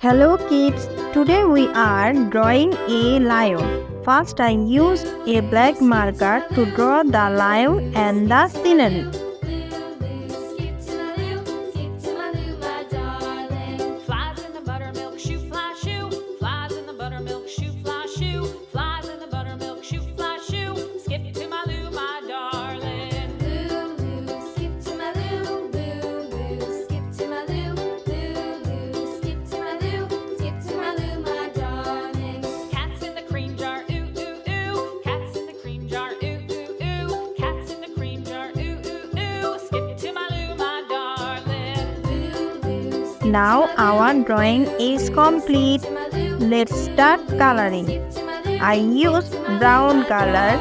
Hello kids, today we are drawing a lion. First I used a black marker to draw the lion and the scenery. Now our drawing is complete. Let's start coloring. I use brown color.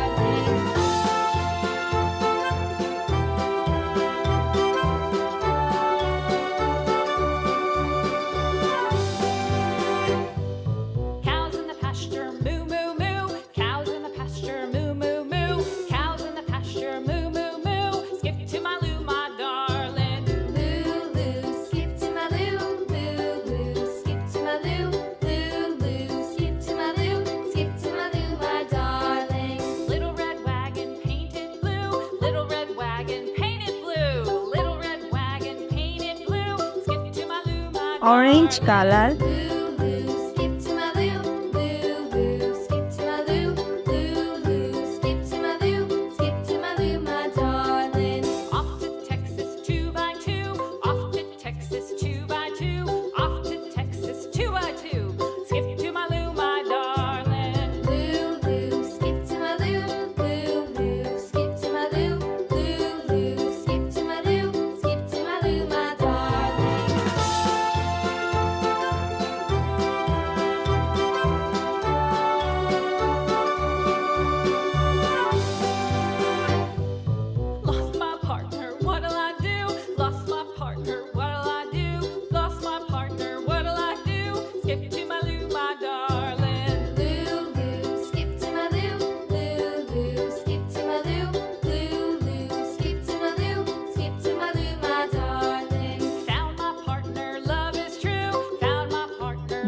Cows in the pasture, moo moo moo. Cows in the pasture, moo moo moo. Cows in the pasture, moo moo moo. Skip to my loo, my darling. Loo loo, skip to my loo. Loo loo, skip to my loo. Loo loo, skip to my loo. Skip to my loo, my darling. Little red wagon painted blue. Little red wagon painted blue. Little red wagon painted blue. Skip to my loo, my Orange color.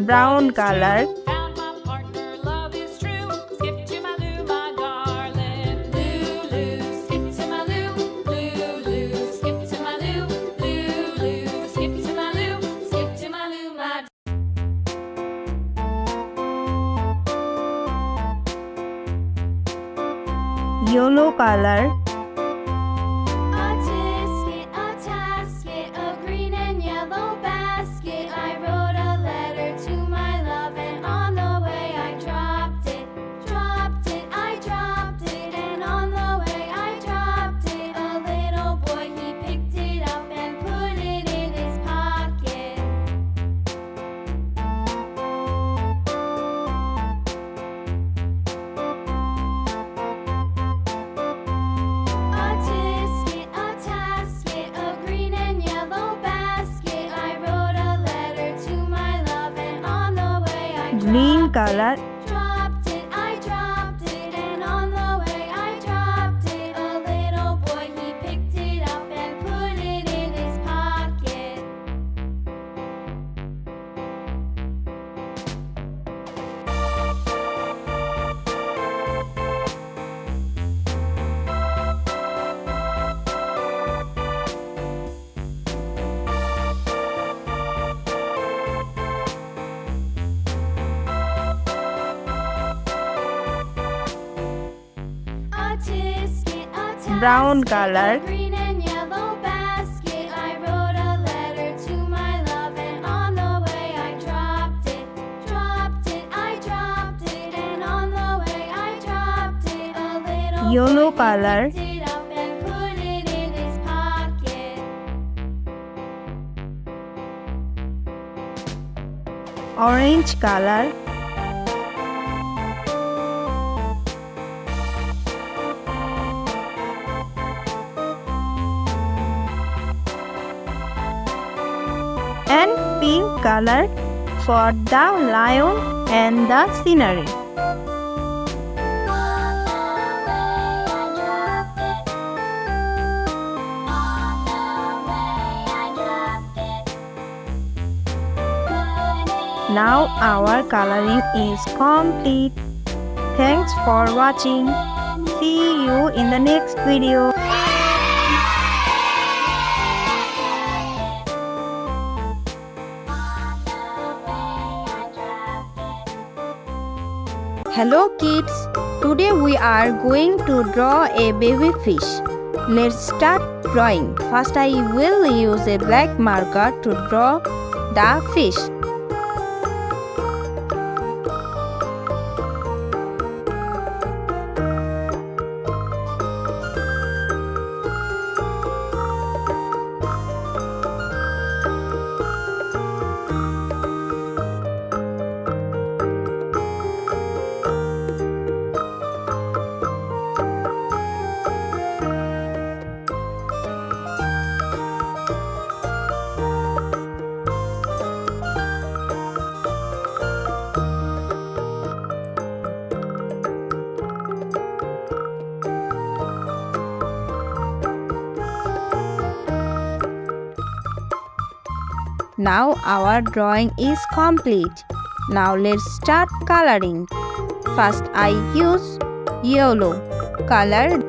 Brown color. Found my partner, love is true. Skip to my loo, my darling. Loo loo, skip to my loo. Loo loo, skip to my loo. Loo loo, skip to my loo. Skip to my loo, my Yellow color. Green color. dropped it, I dropped it, and on the way I dropped it. A little boy, he picked it up and put it in his pocket. Brown color. Green and yellow basket. I wrote a letter to my love, and on the way I dropped it. Dropped it, I dropped it, and on the way I dropped it. A little Yellow boy color. picked it up and put it in his pocket. Orange color. And pink color for the lion and the scenery. Now our coloring is complete. Thanks for watching. See you in the next video. Hello kids, today we are going to draw a baby fish. Let's start drawing. First I will use a black marker to draw the fish. Now our drawing is complete. Now let's start coloring. First I use yellow color.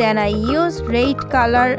Then I use red color.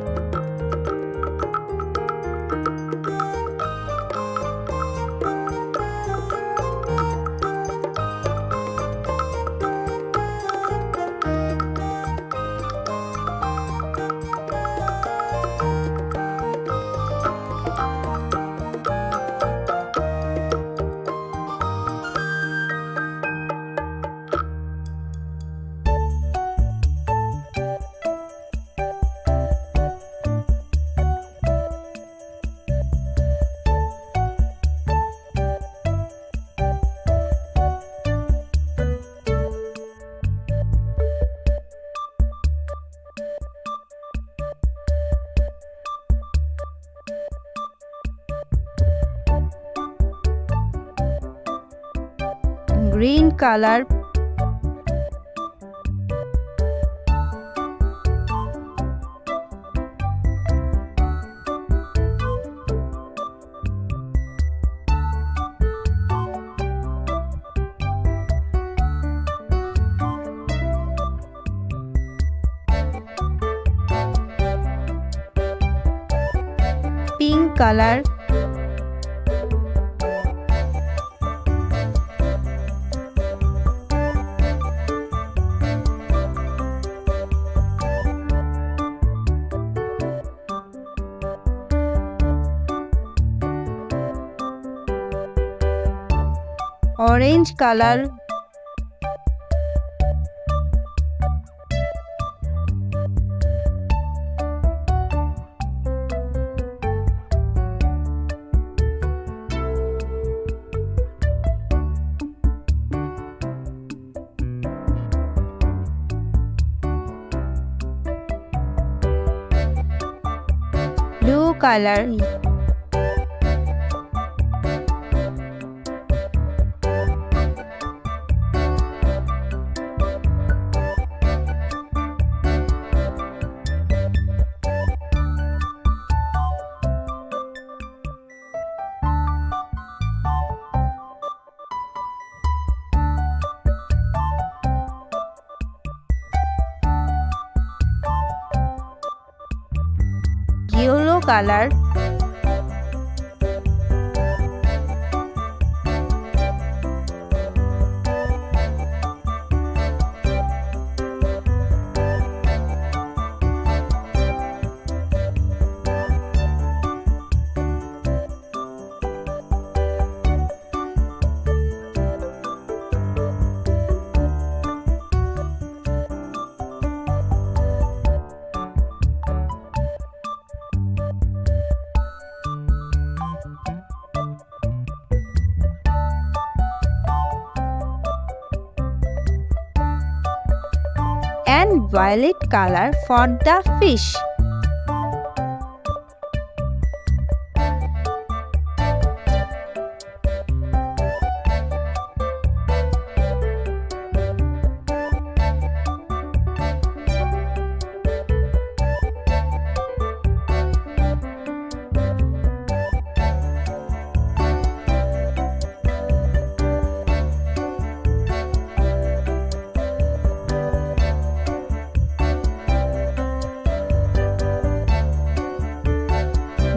Green color. Pink color. Orange color. Blue color. Yellow color. and violet color for the fish.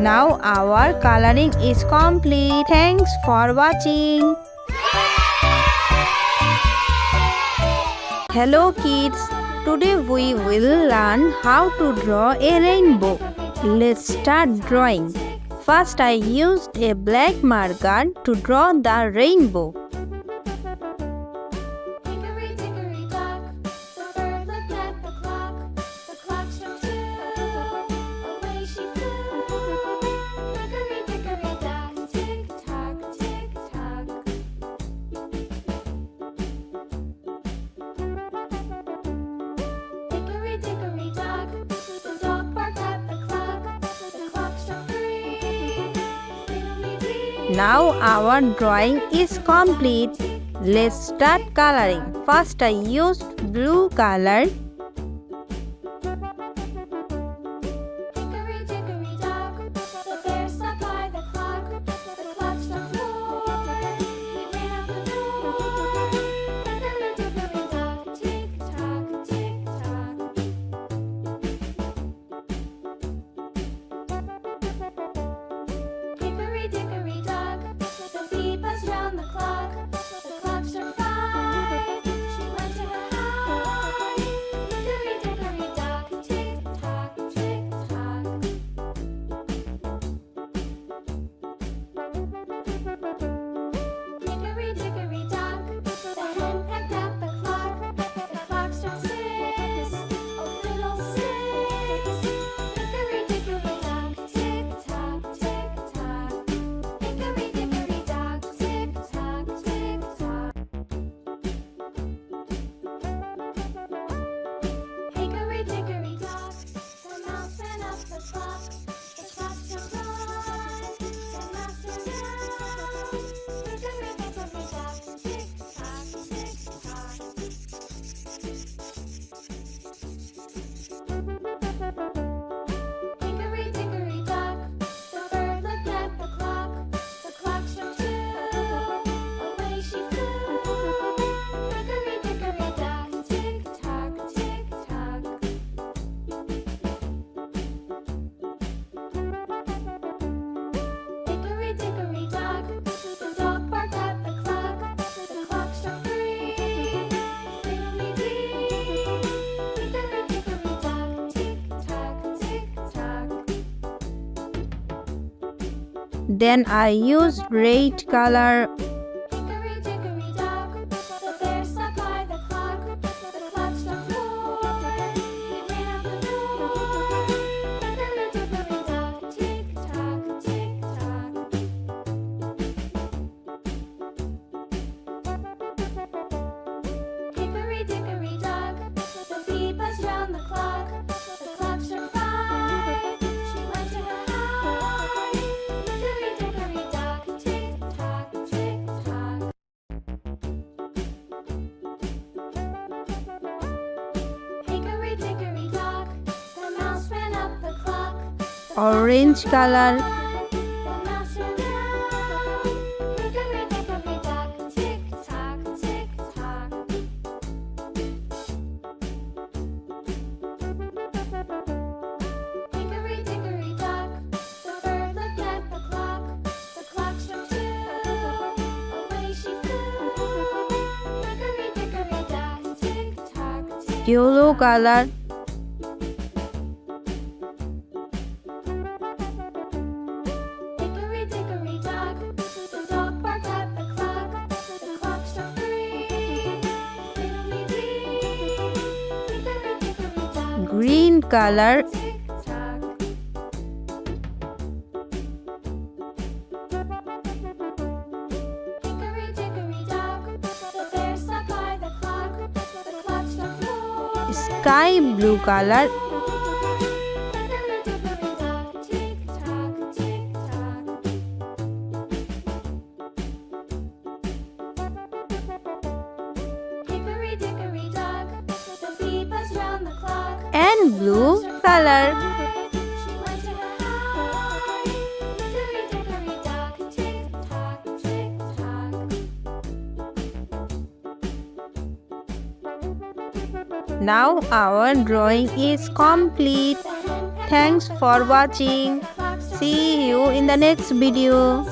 Now our coloring is complete. Thanks for watching. Hello kids, today we will learn how to draw a rainbow. Let's start drawing. First I used a black marker to draw the rainbow. Now our drawing is complete. Let's start coloring. First I used blue color. Then I used red color. Orange color. Yellow color. Green color. sky blue color. And blue color. Now our drawing is complete. Thanks for watching. See you in the next video.